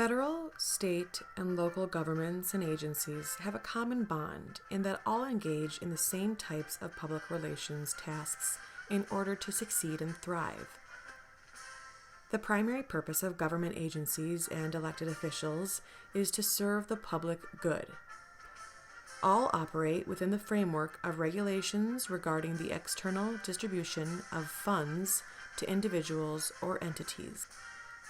Federal, state, and local governments and agencies have a common bond in that all engage in the same types of public relations tasks in order to succeed and thrive. The primary purpose of government agencies and elected officials is to serve the public good. All operate within the framework of regulations regarding the external distribution of funds to individuals or entities.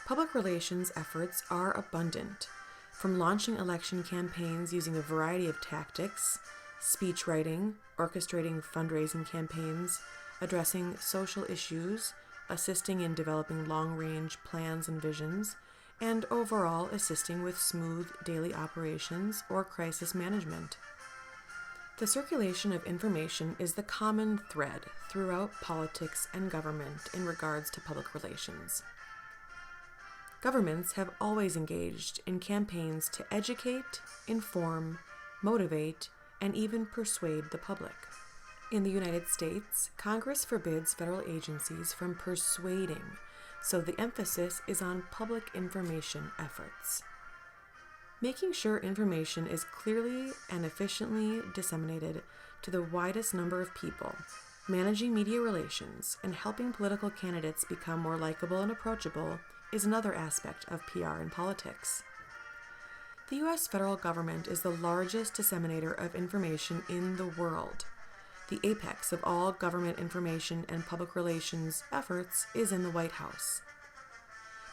Public relations efforts are abundant, from launching election campaigns using a variety of tactics, speech writing, orchestrating fundraising campaigns, addressing social issues, assisting in developing long-range plans and visions, and overall assisting with smooth daily operations or crisis management. The circulation of information is the common thread throughout politics and government in regards to public relations. Governments have always engaged in campaigns to educate, inform, motivate, and even persuade the public. In the United States, Congress forbids federal agencies from persuading, so the emphasis is on public information efforts. Making sure information is clearly and efficiently disseminated to the widest number of people, managing media relations, and helping political candidates become more likable and approachable is another aspect of PR in politics. The U.S. federal government is the largest disseminator of information in the world. The apex of all government information and public relations efforts is in the White House.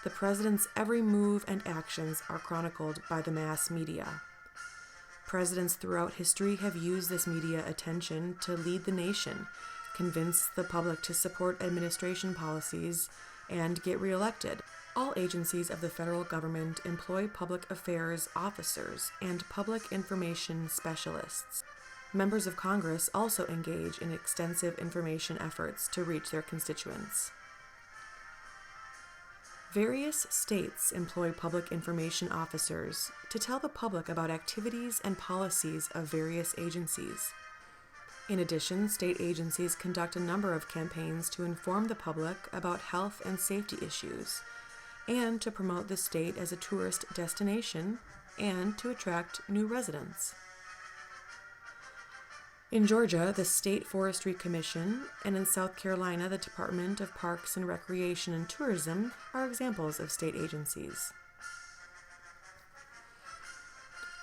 The president's every move and actions are chronicled by the mass media. Presidents throughout history have used this media attention to lead the nation, convince the public to support administration policies, and get reelected. All agencies of the federal government employ public affairs officers and public information specialists. Members of Congress also engage in extensive information efforts to reach their constituents. Various states employ public information officers to tell the public about activities and policies of various agencies. In addition, state agencies conduct a number of campaigns to inform the public about health and safety issues, and to promote the state as a tourist destination, and to attract new residents. In Georgia, the State Forestry Commission, and in South Carolina, the Department of Parks and Recreation and Tourism are examples of state agencies.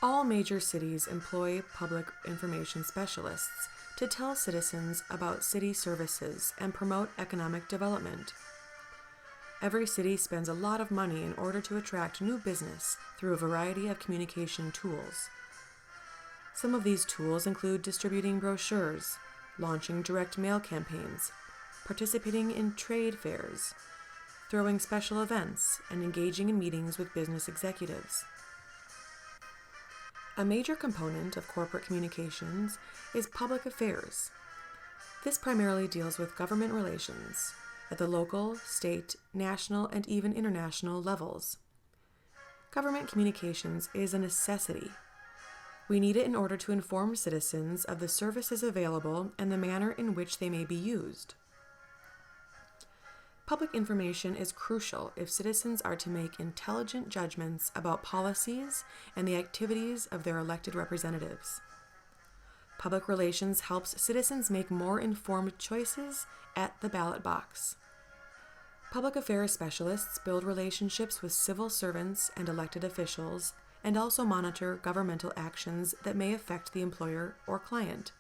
All major cities employ public information specialists to tell citizens about city services and promote economic development. Every city spends a lot of money in order to attract new business through a variety of communication tools. Some of these tools include distributing brochures, launching direct mail campaigns, participating in trade fairs, throwing special events, and engaging in meetings with business executives. A major component of corporate communications is public affairs. This primarily deals with government relations at the local, state, national, and even international levels. Government communications is a necessity. We need it in order to inform citizens of the services available and the manner in which they may be used. Public information is crucial if citizens are to make intelligent judgments about policies and the activities of their elected representatives. Public relations helps citizens make more informed choices at the ballot box. Public affairs specialists build relationships with civil servants and elected officials, and also monitor governmental actions that may affect the employer or client.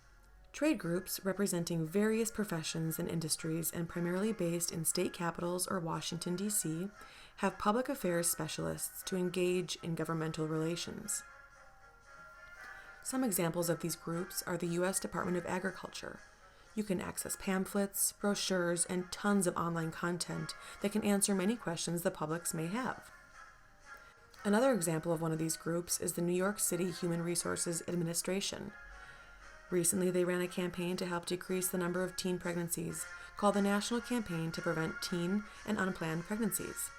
Trade groups representing various professions and industries and primarily based in state capitals or Washington, D.C., have public affairs specialists to engage in governmental relations. Some examples of these groups are the U.S. Department of Agriculture. You can access pamphlets, brochures, and tons of online content that can answer many questions the public may have. Another example of one of these groups is the New York City Human Resources Administration. Recently, they ran a campaign to help decrease the number of teen pregnancies, called the National Campaign to Prevent Teen and Unplanned Pregnancies.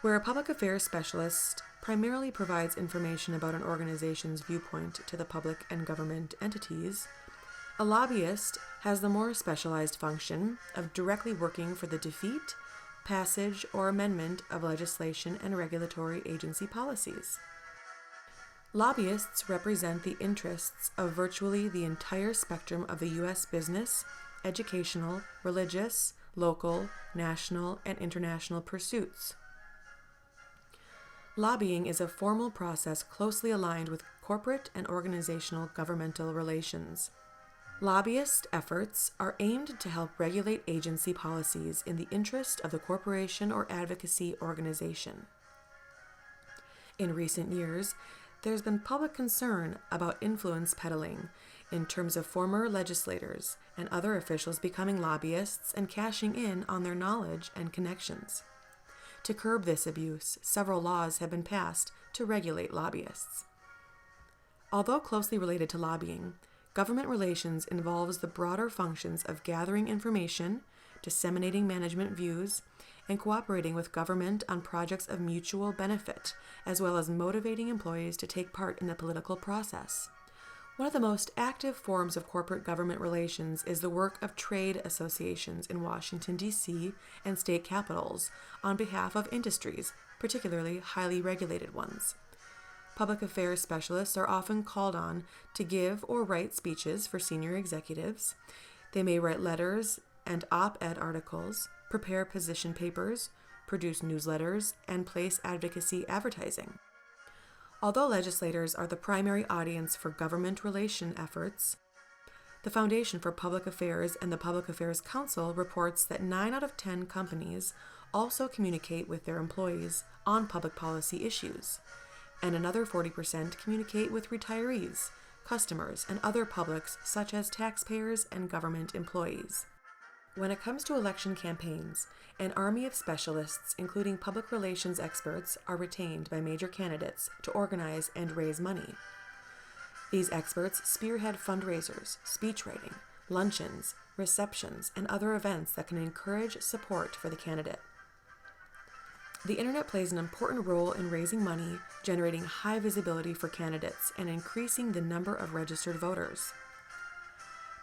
Where a public affairs specialist primarily provides information about an organization's viewpoint to the public and government entities, a lobbyist has the more specialized function of directly working for the defeat, passage or amendment of legislation and regulatory agency policies. Lobbyists represent the interests of virtually the entire spectrum of the U.S. business, educational, religious, local, national, and international pursuits. Lobbying is a formal process closely aligned with corporate and organizational governmental relations. Lobbyist efforts are aimed to help regulate agency policies in the interest of the corporation or advocacy organization. In recent years, there's been public concern about influence peddling in terms of former legislators and other officials becoming lobbyists and cashing in on their knowledge and connections. To curb this abuse, several laws have been passed to regulate lobbyists. Although closely related to lobbying, government relations involves the broader functions of gathering information, disseminating management views, and cooperating with government on projects of mutual benefit, as well as motivating employees to take part in the political process. One of the most active forms of corporate government relations is the work of trade associations in Washington, D.C. and state capitals on behalf of industries, particularly highly regulated ones. Public affairs specialists are often called on to give or write speeches for senior executives. They may write letters and op-ed articles, prepare position papers, produce newsletters, and place advocacy advertising. Although legislators are the primary audience for government relation efforts, the Foundation for Public Affairs and the Public Affairs Council reports that 9 out of 10 companies also communicate with their employees on public policy issues, and another 40% communicate with retirees, customers, and other publics such as taxpayers and government employees. When it comes to election campaigns, an army of specialists, including public relations experts, are retained by major candidates to organize and raise money. These experts spearhead fundraisers, speech writing, luncheons, receptions, and other events that can encourage support for the candidate. The internet plays an important role in raising money, generating high visibility for candidates, and increasing the number of registered voters.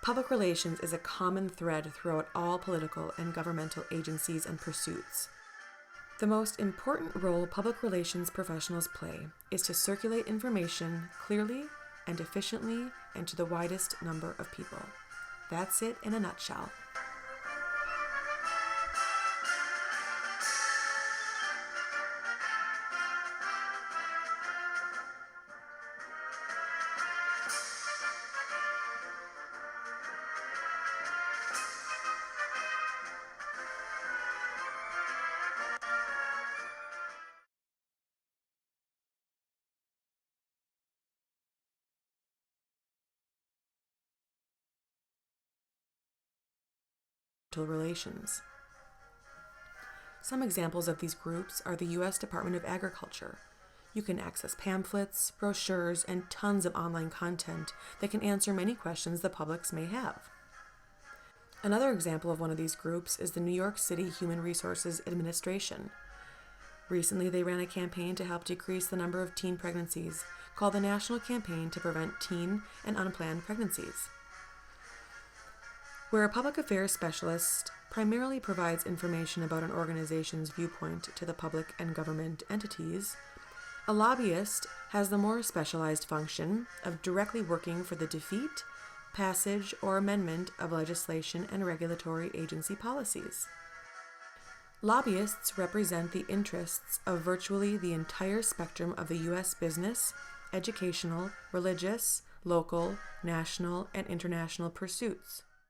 Public relations is a common thread throughout all political and governmental agencies and pursuits. The most important role public relations professionals play is to circulate information clearly and efficiently and to the widest number of people. That's it in a nutshell. Relations. Some examples of these groups are the U.S. Department of Agriculture. You can access pamphlets, brochures, and tons of online content that can answer many questions the publics may have. Another example of one of these groups is the New York City Human Resources Administration. Recently, they ran a campaign to help decrease the number of teen pregnancies, called the National Campaign to Prevent Teen and Unplanned Pregnancies. Where a public affairs specialist primarily provides information about an organization's viewpoint to the public and government entities, a lobbyist has the more specialized function of directly working for the defeat, passage, or amendment of legislation and regulatory agency policies. Lobbyists represent the interests of virtually the entire spectrum of the U.S. business, educational, religious, local, national, and international pursuits.